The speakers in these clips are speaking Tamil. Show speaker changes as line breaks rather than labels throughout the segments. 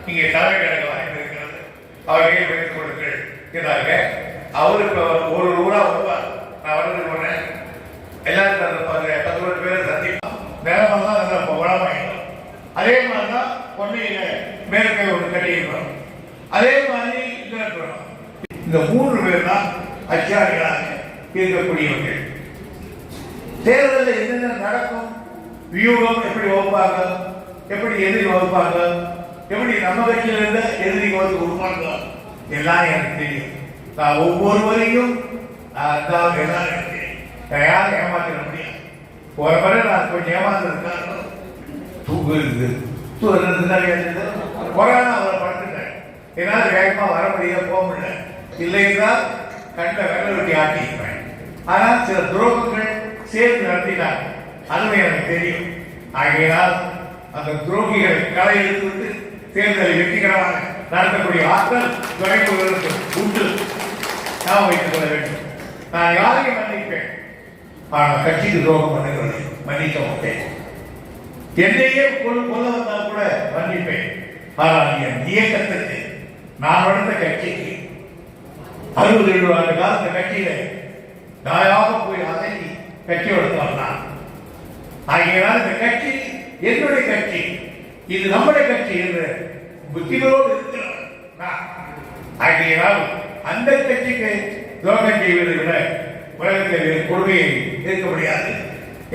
இங்கே தலைமை கழக வாய்ப்பு இருக்கிறது, அவர்களே வைத்துக் கொடுங்கள் என்றார்கள். அவருக்கு ஒரு ஊரா வருவார். நான் வந்து போனேன், எல்லாரும் 10 பேர் சந்திப்போம். நிலமெல்லாம் நல்லா வளமாயிடும். அதே மாதிரிதான் பொன்னையில மேற்கை ஒரு கட்டியிருக்கிறோம். அதே மாதிரி இந்த 3 பேர் தான் அச்சாரிகளாக இருக்கக்கூடியவர்கள். தேர்தலில் என்னென்ன நடக்கும், வியூகம் எப்படி வகுப்பாங்க, எப்படி எதிரி வகுப்பாங்க, எப்படி நம்ம கட்சியில் இருந்த எதிரி வகுப்பு உருவாங்க, எல்லாம் எனக்கு தெரியும். நான் ஒவ்வொருவரையும் எல்லாம் எனக்கு தெரியும். யாரும் ஏமாத்திட முடியாது. ஒரு முறை நான் கொஞ்சம் ஏமாத்திருக்காங்க. தூக்கு இருக்குது, கொரோனா அவரை படுத்துட்டேன். என்னால் வேகமா வர முடியாது, போக முடியல. இல்லைன்னா கண்ட வெள்ள வெட்டி ஆட்டியிருப்பேன். ஆனால் சில துரோகங்கள் சேர்த்து நடத்தினாங்க, அதுவே எனக்கு தெரியும். ஆகையினால் அந்த துரோகிகளை களை எடுத்து விட்டு தேர்தலை வெற்றிகரமாக நடத்தக்கூடிய ஆற்றல் துறைமுகங்களுக்கு உண்டு. நான் வைத்துக் கொள்ள வேண்டும். நான் யாரையும் மன்னிப்பேன், ஆனால் கட்சிக்கு துரோகம் பண்ணுகிறதை மன்னிக்க மாட்டேன். என்னையே கொல்ல வந்தால் கூட மன்னிப்பேன். ஆனால் என் இயக்கத்துக்கு, நான் நடந்த கட்சிக்கு 67 ஆண்டு கால இந்த கட்சியில நாயாக போய் அசைக்கி கட்சி எடுத்தால் ஆகியனால் இந்த கட்சி என்னுடைய கட்சி, இது நம்முடைய கட்சி என்று புத்திகளோடு இருக்கிறார். ஆகியனால் அந்த கட்சிக்கு துரோகம் செய்வதை விட உலகத்தில் கொடுமையை இருக்க முடியாது.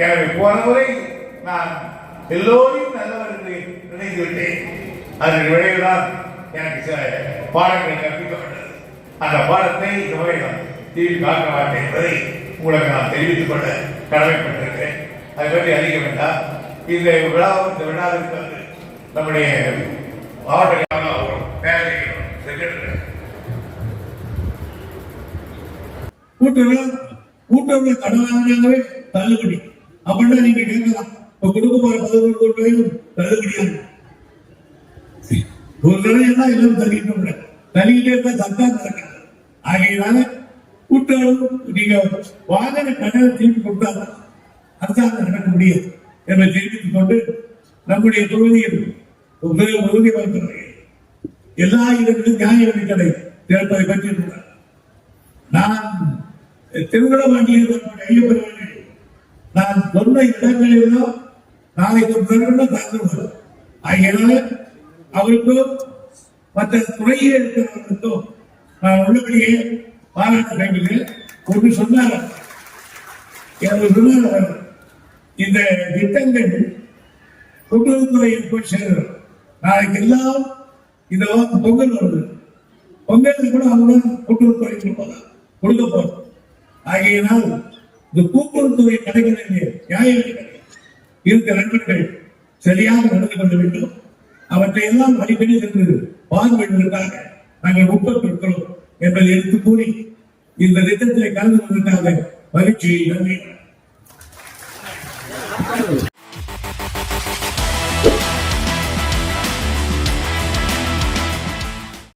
எனவே போன முறை நான் எல்லோரையும் நல்லவர் என்று நினைத்து விட்டேன். அதன் விளைவுதான் எனக்கு சில பாடங்கள் கற்பிக்கப்பட்டது. அந்த பாடத்தை இந்த முறை நான் தீர்வு காக்க மாட்டேன் என்பதை உங்களுக்கு நான் தெரிவித்துக் கொள்ள கடமைப்பட்டிருக்கிறேன். அதை பற்றி அறிய வேண்டாம். இந்த விழாவிற்கு வந்து நம்முடைய மாவட்ட
கூட்டுறவு கடனாகவே தள்ளுபடி அப்படின்னா நீங்க கேட்கலாம். கொடுக்க போற 11 கோடி தள்ளுபடியாக ஒரு தடவை எல்லாம் எல்லாம் தள்ளிட்டு தள்ளிக்கிட்டே இருந்தா சத்தா நடக்காது. ஆகையினால கூட்டுறவு நீங்க வாகன கடனை திருப்பி கொடுத்தாங்க அரசாங்கம் நடக்க முடியாது என்று தெரிவித்துக் கொண்டு நம்முடைய தொகுதியில் உறுதி வைக்கிறார்கள். எல்லா இடங்களிலும் நியாய விலை கடை திறப்பதை பற்றி நான் திருவிழாண்டியில் நான் சொன்ன இடங்களிலும் நாளைக்கு ஒரு நிறுவனம் தந்துள்ளது. ஆகையினால அவருக்கும் மற்ற துறையில் இருக்கிறவர்களுக்கும் நான் உள்ளபடியே பாராட்ட வேண்டும். ஒன்று சொன்னார், இந்த திட்டங்கள் கூட்டுறவுத்துறையில் போய் சேர்கிறோம். நாளைக்கு எல்லாம் இந்த பொங்கல் வருது, பொங்கலுக்கு கூட அவங்க கூட்டுறவுத்துறை கொடுக்க போறோம். ஆகையினால் இந்த கூட்டுறவுத்துறை கடைகளிலே நியாய இருக்கிற நண்பர்கள் சரியாக நடந்து கொள்ள வேண்டும். அவற்றை எல்லாம் அடிக்கடி சென்று பார்வையிடுவதற்காக நாங்கள் உட்பட்டிருக்கிறோம் என்பதை எடுத்து கூறி இந்த திட்டத்தில் கலந்து கொள்வதற்காக மகிழ்ச்சியை நன்றி.